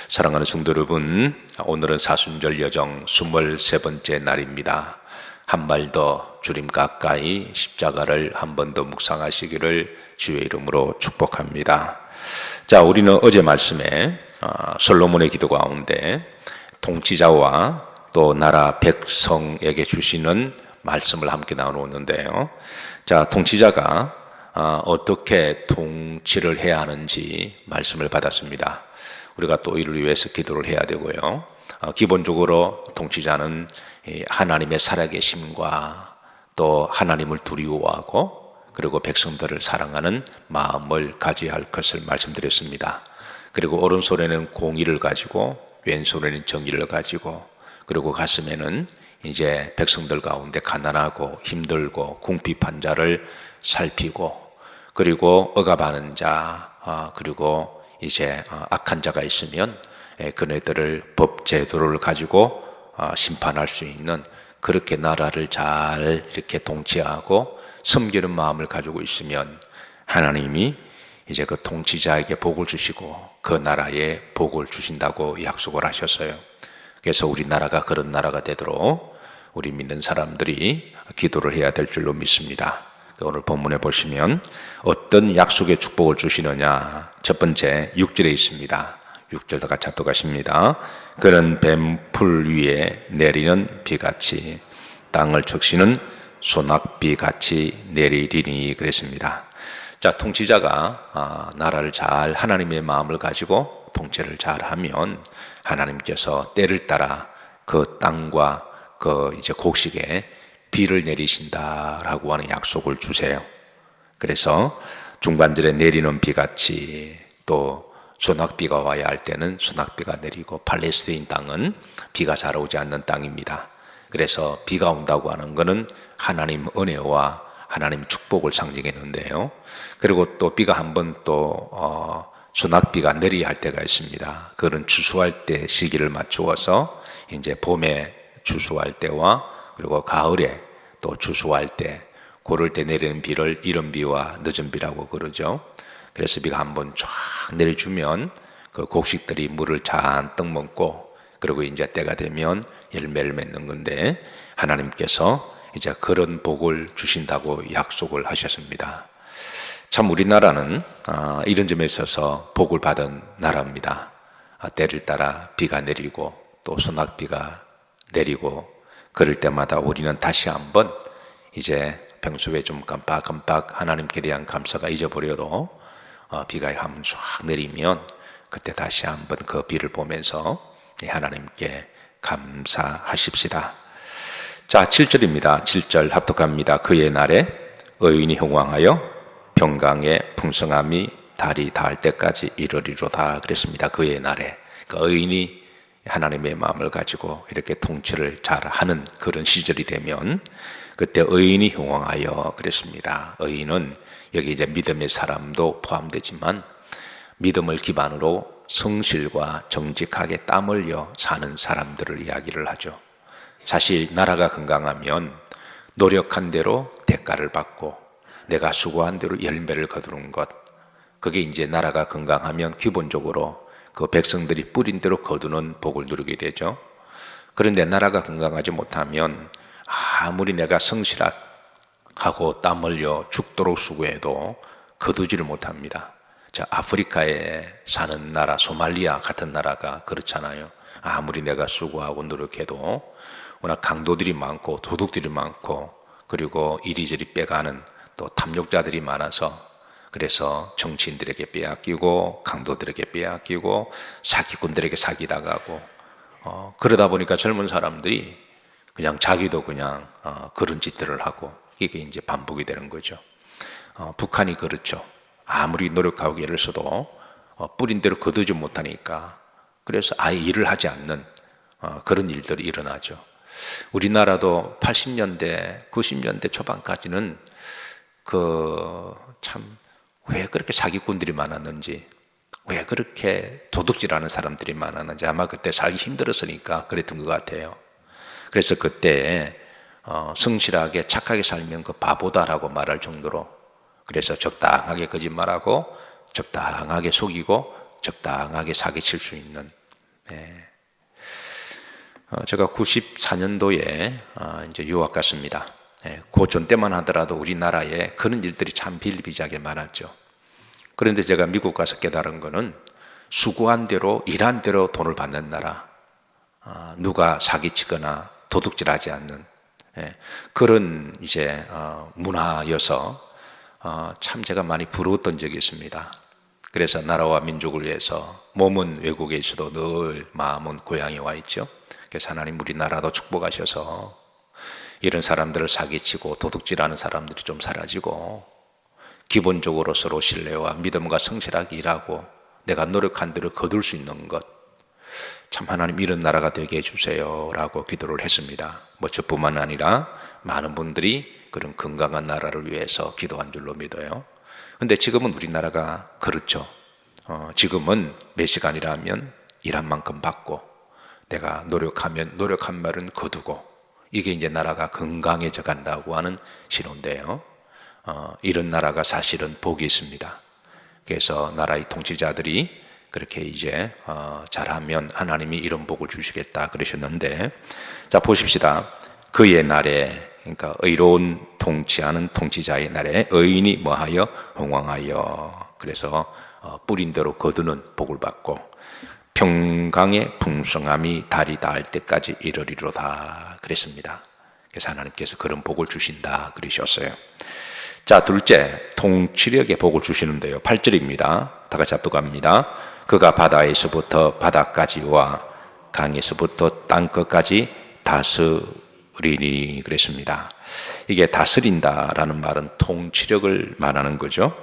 사랑하는 성도 여러분, 오늘은 사순절 여정 23번째 날입니다. 한 발 더 주님 가까이 십자가를 한 번 더 묵상하시기를 주의 이름으로 축복합니다. 자, 우리는 어제 말씀에 솔로몬의 기도 가운데 통치자와 또 나라 백성에게 주시는 말씀을 함께 나누었는데요. 자, 통치자가 어떻게 통치를 해야 하는지 말씀을 받았습니다. 우리가 또 이를 위해서 기도를 해야 되고요. 기본적으로 통치자는 하나님의 살아계심과 또 하나님을 두려워하고 그리고 백성들을 사랑하는 마음을 가져야 할 것을 말씀드렸습니다. 그리고 오른손에는 공의를 가지고 왼손에는 정의를 가지고 그리고 가슴에는 이제 백성들 가운데 가난하고 힘들고 궁핍한 자를 살피고 그리고 억압하는 자 그리고 이제 악한 자가 있으면 그네들을 법 제도를 가지고 심판할 수 있는 그렇게 나라를 잘 이렇게 통치하고 섬기는 마음을 가지고 있으면 하나님이 이제 그 통치자에게 복을 주시고 그 나라에 복을 주신다고 약속을 하셨어요. 그래서 우리나라가 그런 나라가 되도록 우리 믿는 사람들이 기도를 해야 될 줄로 믿습니다. 오늘 본문에 보시면 어떤 약속의 축복을 주시느냐, 첫 번째 6절에 있습니다. 6절 다 같이 합독하십니다. 그는 뱀풀 위에 내리는 비같이 땅을 적시는 소낙비같이 내리리니 그랬습니다. 자, 통치자가 나라를 잘 하나님의 마음을 가지고 통치를 잘 하면 하나님께서 때를 따라 그 땅과 그 이제 곡식에 비를 내리신다라고 하는 약속을 주세요. 그래서 중반절에 내리는 비같이 또 소낙비가 와야 할 때는 소낙비가 내리고 팔레스타인 땅은 비가 잘 오지 않는 땅입니다. 그래서 비가 온다고 하는 것은 하나님 은혜와 하나님 축복을 상징했는데요. 그리고 또 비가 한번 또 소낙비가 내려야 할 때가 있습니다. 그건 추수할 때 시기를 맞추어서 이제 봄에 추수할 때와 그리고 가을에 또 추수할 때 고를 때 내리는 비를 이른 비와 늦은 비라고 그러죠. 그래서 비가 한번 쫙 내려주면 그 곡식들이 물을 잔뜩 먹고 그리고 이제 때가 되면 열매를 맺는 건데 하나님께서 이제 그런 복을 주신다고 약속을 하셨습니다. 참 우리나라는 이런 점에 있어서 복을 받은 나라입니다. 때를 따라 비가 내리고 또 소낙비가 내리고 그럴 때마다 우리는 다시 한번 이제 평소에 좀 깜빡깜빡 하나님께 대한 감사가 잊어버려도 비가 한번 쫙 내리면 그때 다시 한번 그 비를 보면서 하나님께 감사하십시다. 자, 7절입니다. 7절 합독합니다. 그의 날에 의인이 흥왕하여 평강의 풍성함이 달이 닿을 때까지 이르리로다 그랬습니다. 그의 날에 의인이 하나님의 마음을 가지고 이렇게 통치를 잘하는 그런 시절이 되면 그때 의인이 흥왕하여 그랬습니다. 의인은 여기 이제 믿음의 사람도 포함되지만 믿음을 기반으로 성실과 정직하게 땀 흘려 사는 사람들을 이야기를 하죠. 사실 나라가 건강하면 노력한 대로 대가를 받고 내가 수고한 대로 열매를 거두는 것, 그게 이제 나라가 건강하면 기본적으로 그 백성들이 뿌린 대로 거두는 복을 누리게 되죠. 그런데 나라가 건강하지 못하면 아무리 내가 성실하고 땀 흘려 죽도록 수고해도 거두지를 못합니다. 자, 아프리카에 사는 나라 소말리아 같은 나라가 그렇잖아요. 아무리 내가 수고하고 노력해도 워낙 강도들이 많고 도둑들이 많고 그리고 이리저리 빼가는 또 탐욕자들이 많아서 그래서 정치인들에게 빼앗기고 강도들에게 빼앗기고 사기꾼들에게 사기당하고 그러다 보니까 젊은 사람들이 그냥 자기도 그냥 그런 짓들을 하고 이게 이제 반복이 되는 거죠. 북한이 그렇죠. 아무리 노력하고 애를 써도 뿌린 대로 거두지 못하니까 그래서 아예 일을 하지 않는 그런 일들이 일어나죠. 우리나라도 80년대, 90년대 초반까지는 참 왜 그렇게 사기꾼들이 많았는지, 왜 그렇게 도둑질하는 사람들이 많았는지 아마 그때 살기 힘들었으니까 그랬던 것 같아요. 그래서 그때 성실하게 착하게 살면 그 바보다라고 말할 정도로 그래서 적당하게 거짓말하고 적당하게 속이고 적당하게 사기칠 수 있는. 제가 94년도에 이제 유학 갔습니다. 고전 때만 하더라도 우리나라에 그런 일들이 참 비일비재하게 많았죠. 그런데 제가 미국 가서 깨달은 거는 수고한 대로 일한 대로 돈을 받는 나라, 누가 사기치거나 도둑질하지 않는 그런 이제 문화여서 참 제가 많이 부러웠던 적이 있습니다. 그래서 나라와 민족을 위해서 몸은 외국에 있어도 늘 마음은 고향에 와 있죠. 그래서 하나님 우리나라도 축복하셔서 이런 사람들을 사기치고 도둑질하는 사람들이 좀 사라지고 기본적으로 서로 신뢰와 믿음과 성실하게 일하고 내가 노력한 대로 거둘 수 있는 것, 참 하나님 이런 나라가 되게 해주세요 라고 기도를 했습니다. 뭐 저뿐만 아니라 많은 분들이 그런 건강한 나라를 위해서 기도한 줄로 믿어요. 근데 지금은 우리나라가 그렇죠. 지금은 몇 시간이라면 일한 만큼 받고 내가 노력하면 노력한 말은 거두고 이게 이제 나라가 건강해져 간다고 하는 신호인데요. 이런 나라가 사실은 복이 있습니다. 그래서 나라의 통치자들이 그렇게 이제 잘하면 하나님이 이런 복을 주시겠다 그러셨는데, 자 보십시다. 그의 날에, 그러니까 의로운 통치하는 통치자의 날에 의인이 뭐하여 흥왕하여, 그래서 뿌린 대로 거두는 복을 받고 평강의 풍성함이 달이 닿을 때까지 이르리로다 그랬습니다. 그래서 하나님께서 그런 복을 주신다 그러셨어요. 자, 둘째, 통치력의 복을 주시는데요. 8절입니다. 다 같이 합독합니다. 그가 바다에서부터 바다까지와 강에서부터 땅끝까지 다스리니 그랬습니다. 이게 다스린다라는 말은 통치력을 말하는 거죠.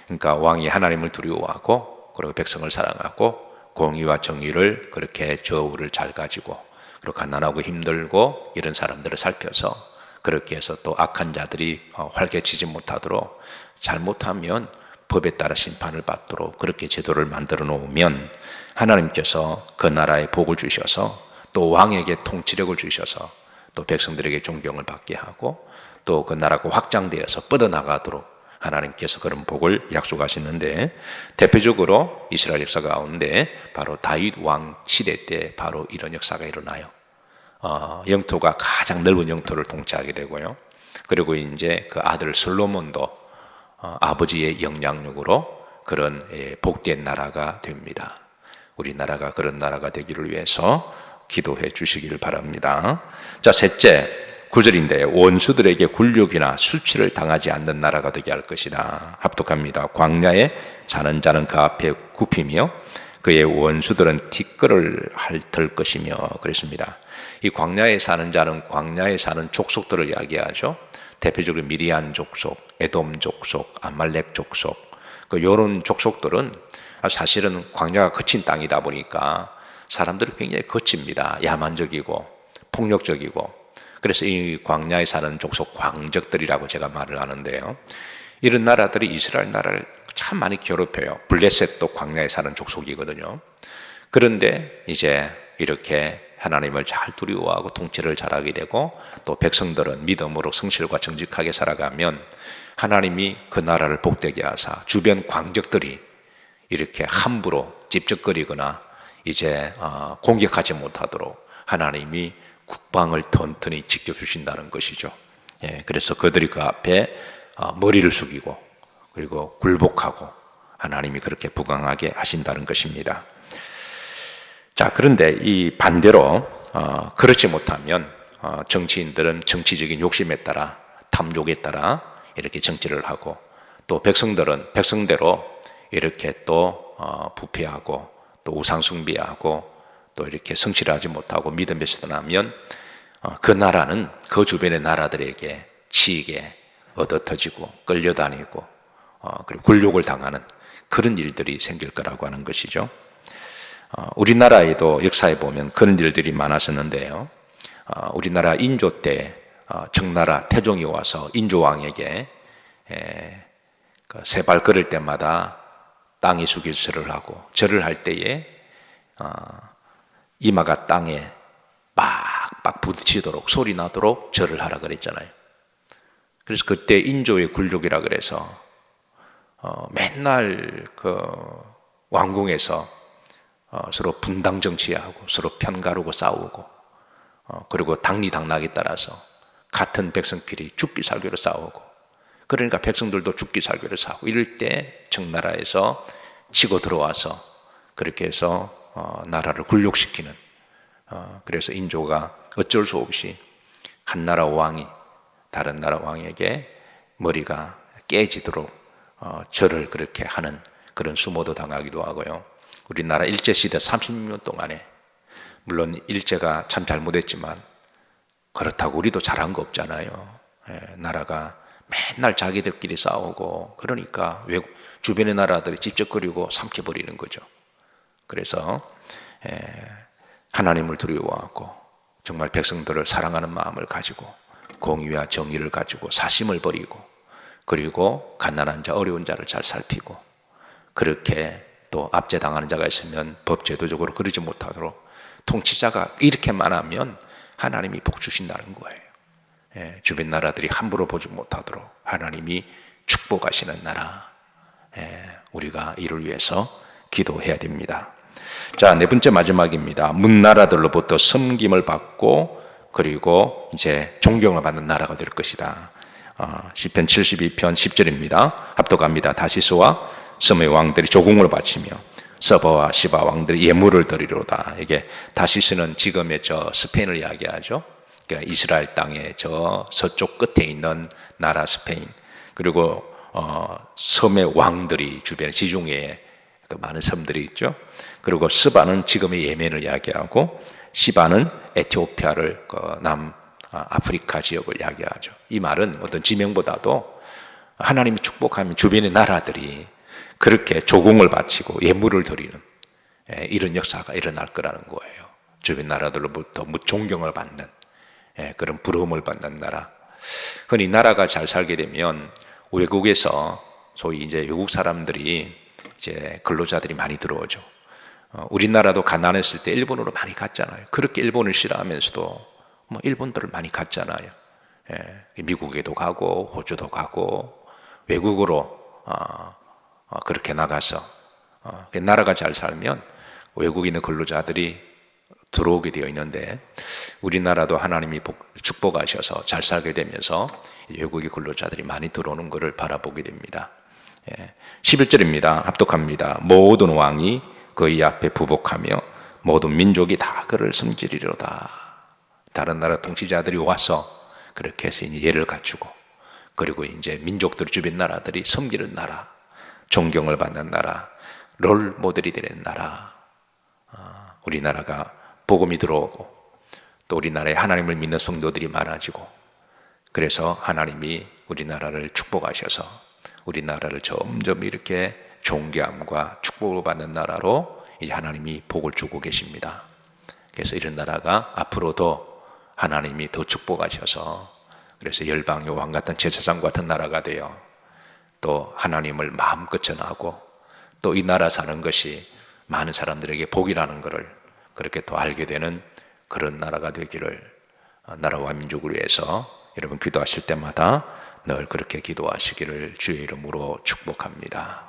그러니까 왕이 하나님을 두려워하고 그리고 백성을 사랑하고 공의와 정의를 그렇게 저울을 잘 가지고 그리고 가난하고 힘들고 이런 사람들을 살펴서 그렇게 해서 또 악한 자들이 활개치지 못하도록, 잘못하면 법에 따라 심판을 받도록 그렇게 제도를 만들어 놓으면 하나님께서 그 나라에 복을 주셔서 또 왕에게 통치력을 주셔서 또 백성들에게 존경을 받게 하고 또 그 나라가 확장되어서 뻗어나가도록 하나님께서 그런 복을 약속하시는데, 대표적으로 이스라엘 역사 가운데 바로 다윗 왕 시대 때 바로 이런 역사가 일어나요. 영토가 가장 넓은 영토를 통치하게 되고요. 그리고 이제 그 아들 솔로몬도 아버지의 영향력으로 그런 복된 나라가 됩니다. 우리나라가 그런 나라가 되기를 위해서 기도해 주시기를 바랍니다. 자, 셋째, 9절인데 원수들에게 굴욕이나 수치를 당하지 않는 나라가 되게 할 것이다. 합독합니다. 광야에 사는 자는 그 앞에 굽히며 그의 원수들은 티끌을 핥을 것이며 그랬습니다. 이 광야에 사는 자는 광야에 사는 족속들을 이야기하죠. 대표적으로 미디안 족속, 에돔 족속, 아말렉 족속, 이런 족속들은 사실은 광야가 거친 땅이다 보니까 사람들이 굉장히 거칩니다. 야만적이고 폭력적이고. 그래서 이 광야에 사는 족속 광적들이라고 제가 말을 하는데요. 이런 나라들이 이스라엘 나라를 참 많이 괴롭혀요. 블레셋도 광야에 사는 족속이거든요. 그런데 이제 이렇게 하나님을 잘 두려워하고 통치를 잘하게 되고 또 백성들은 믿음으로 성실과 정직하게 살아가면 하나님이 그 나라를 복되게 하사 주변 광적들이 이렇게 함부로 찝쩍거리거나 이제 공격하지 못하도록 하나님이 국방을 튼튼히 지켜주신다는 것이죠. 그래서 그들이 그 앞에 머리를 숙이고 그리고 굴복하고 하나님이 그렇게 부강하게 하신다는 것입니다. 자, 그런데 이 반대로 그렇지 못하면 정치인들은 정치적인 욕심에 따라 탐욕에 따라 이렇게 정치를 하고 또 백성들은 백성대로 이렇게 또 부패하고 또 우상숭배하고 또 이렇게 성실하지 못하고 믿음에서 떠나면 그 나라는 그 주변의 나라들에게 치이게 얻어터지고 끌려다니고 그리고 굴욕을 당하는 그런 일들이 생길 거라고 하는 것이죠. 우리나라에도 역사에 보면 그런 일들이 많았었는데요. 우리나라 인조 때 청나라 태종이 와서 인조왕에게 세 발 걸을 때마다 땅에 숙여 절을 하고 절을 할 때에 이마가 땅에 빡빡 부딪히도록 소리 나도록 절을 하라 그랬잖아요. 그래서 그때 인조의 굴욕이라 그래서 맨날 그 왕궁에서 서로 분당 정치하고 서로 편가르고 싸우고 그리고 당리당락에 따라서 같은 백성끼리 죽기 살기로 싸우고 그러니까 백성들도 죽기 살기로 싸우고 이럴 때 청나라에서 치고 들어와서 그렇게 해서 나라를 굴욕시키는 그래서 인조가 어쩔 수 없이 한 나라 왕이 다른 나라 왕에게 머리가 깨지도록 절을 그렇게 하는 그런 수모도 당하기도 하고요. 우리나라 일제시대 36년 동안에 물론 일제가 참 잘못했지만 그렇다고 우리도 잘한 거 없잖아요. 나라가 맨날 자기들끼리 싸우고 그러니까 주변의 나라들이 찝쩍거리고 삼켜버리는 거죠. 그래서 하나님을 두려워하고 정말 백성들을 사랑하는 마음을 가지고 공의와 정의를 가지고 사심을 버리고 그리고 가난한 자 어려운 자를 잘 살피고 그렇게 또 압제당하는 자가 있으면 법제도적으로 그러지 못하도록 통치자가 이렇게만 하면 하나님이 복 주신다는 거예요. 주변 나라들이 함부로 보지 못하도록 하나님이 축복하시는 나라, 우리가 이를 위해서 기도해야 됩니다. 자, 네 번째 마지막입니다. 문나라들로부터 섬김을 받고 그리고 이제 존경을 받는 나라가 될 것이다. 시편 72편 10절입니다. 합독합니다. 다시스와 섬의 왕들이 조공을 바치며 서바와 시바 왕들이 예물을 드리로다. 이게 다시스는 지금의 저 스페인을 이야기하죠. 그러니까 이스라엘 땅의 저 서쪽 끝에 있는 나라 스페인. 그리고 섬의 왕들이 주변에 지중해에 많은 섬들이 있죠. 그리고 스바는 지금의 예멘을 이야기하고 시바는 에티오피아를 아프리카 지역을 이야기하죠. 이 말은 어떤 지명보다도 하나님이 축복하면 주변의 나라들이 그렇게 조공을 바치고 예물을 드리는 이런 역사가 일어날 거라는 거예요. 주변 나라들로부터 존경을 받는 그런 부러움을 받는 나라. 흔히 나라가 잘 살게 되면 외국에서 소위 이제 외국 사람들이 이제 근로자들이 많이 들어오죠. 우리나라도 가난했을 때 일본으로 많이 갔잖아요. 그렇게 일본을 싫어하면서도 일본들을 많이 갔잖아요. 미국에도 가고 호주도 가고 외국으로 그렇게 나가서 나라가 잘 살면 외국에 있는 근로자들이 들어오게 되어 있는데 우리나라도 하나님이 축복하셔서 잘 살게 되면서 외국의 근로자들이 많이 들어오는 것을 바라보게 됩니다. 11절입니다. 합독합니다. 모든 왕이 그의 앞에 부복하며 모든 민족이 다 그를 섬기리로다. 다른 나라 통치자들이 와서 그렇게 해서 이제 예를 갖추고 그리고 이제 민족들 주변 나라들이 섬기는 나라, 존경을 받는 나라, 롤 모델이 되는 나라. 우리나라가 복음이 들어오고 또 우리나라에 하나님을 믿는 성도들이 많아지고 그래서 하나님이 우리나라를 축복하셔서 우리나라를 점점 이렇게 존귀함과 축복을 받는 나라로 이제 하나님이 복을 주고 계십니다. 그래서 이런 나라가 앞으로도 하나님이 더 축복하셔서 그래서 열방의 왕 같은 제사장 같은 나라가 되어 또 하나님을 마음껏 전하고 또 이 나라 사는 것이 많은 사람들에게 복이라는 것을 그렇게 또 알게 되는 그런 나라가 되기를 나라와 민족을 위해서 여러분 기도하실 때마다 늘 그렇게 기도하시기를 주의 이름으로 축복합니다.